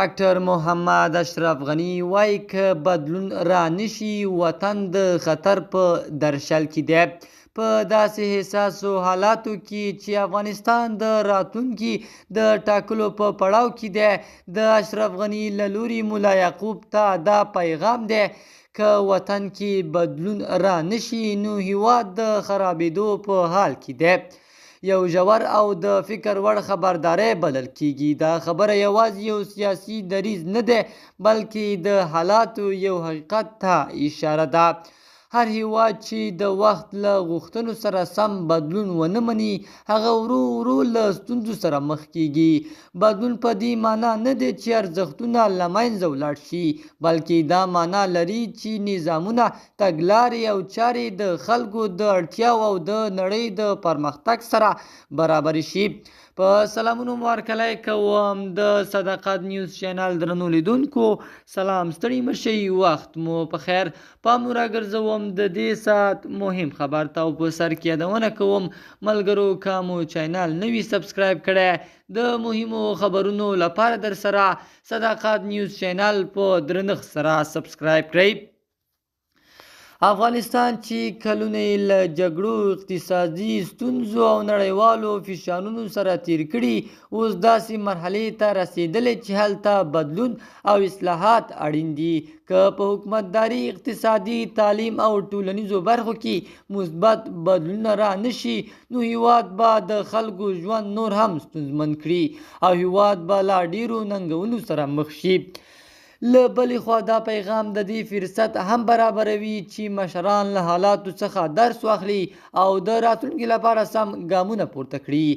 ډاکټر محمد اشرف غني وایي که بدلون را نشي وطن د خطر په درشل کې دی. په داسې حساسو حالاتو کې چې افغانستان د راتلونکي د ټاکلو په پړاو کې دی، د اشرف غني له لوري ملا یعقوب ته دا پیغام دی که وطن کې بدلون را نشي نو هیواد د خرابېدو په حال کې دی. یو ژور او د فکر وړ خبرداری بلل کېږي. دا خبره یوازې یو سیاسي دریځ نه دی بلکې د حالاتو یو حقیقت ته اشاره ده. هر هیواد چې د وخت له غوښتنو سره سم بدلون ونه مني هغه ورو ورو له ستونزو سره مخ کېږي. بدلون په دې معنا نه دی چې ارزښتونه له منځه ولاړ شي، بلکې دا معنا لري چې نظامونه، تګلارې او چارې د خلکو د اړتیاو او د نړۍ د پرمختګ سره برابر شي. په سلامونو مو هرکلی کوم د صداقت نیوز چینل درنو لیدونکو. سلام، ستړي مشئ، وخت مو په خیر. پام راګرځوم د دې ساعت مهم خبر ته او په سر کې یادونه کوم ملګرو که مو چینل نه وي سبسکرایب کړی د مهمو خبرونو لپاره در سره صداقت نیوز چینل په درنښت سره سبسکرایب کړئ. افغانستان چې کلونه یې له جګړو، اقتصادي ستونزو او نړیوالو فشارونو سره تیر کړي، اوس داسې مرحلې ته رسېدلی چې هلته بدلون او اصلاحات اړین دي. که په حکومتداري، اقتصادي، تعلیم او ټولنیزو برخو کې مثبت بدلونونه را نشي نو هیواد به د خلکو ژوند نور هم ستونزمن کړي او هیواد به لا ډیرو ننګونو سره مخ شي. له بلې خوا دا پیغام د دې فرصت هم برابروي چې مشران له حالاتو څخه درس واخلي او د راتلونکي لپاره سم ګامونه پورته کړي.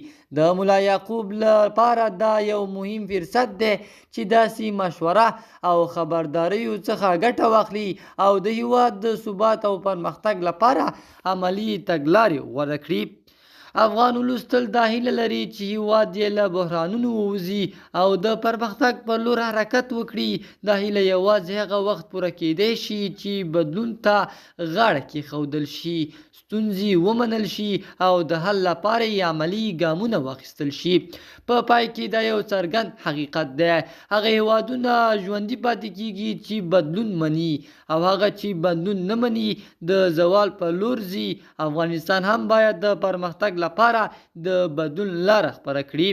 د ملا یعقوب لپاره دا یو مهم فرصت دی چې داسې مشوره او خبرداریو څخه ګټه واخلي او د هیواد د ثبات او پرمختګ لپاره عملي تګلارې غوره کړي. افغان ولس تل دا هیله لري چې هیواد یې له بحرانونو ووځي او د پرمختګ پر لور حرکت وکړي. دا هیله یوازې هغه وخت پوره کیدی شي چې بدلون ته غاړه کېښودل شي، ستونزې ومنل شي او د حل لپاره یې عملي ګامونه واخیستل شي. په پای کې دا یو څرګند حقیقت دی: هغه هیوادونه ژوندي پاتې کیږي چې بدلون مني او هغه چې بدلون نه مني د زوال په لور ځي. افغانستان هم باید د پرمختګ لپاره د بدلون لاره خپره کړي.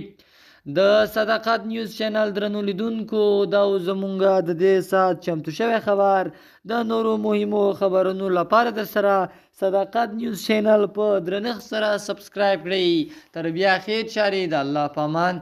د صداقت نیوز چینل درنو لیدونکو، دا زمونږ د دې ساعت چمتو شوی خبر. د نورو مهمو خبرونو لپاره در سره صداقت نیوز چینل په درنښت سره سبسکرایب کړئ. تر بیا خیر چارې، د الله په امان.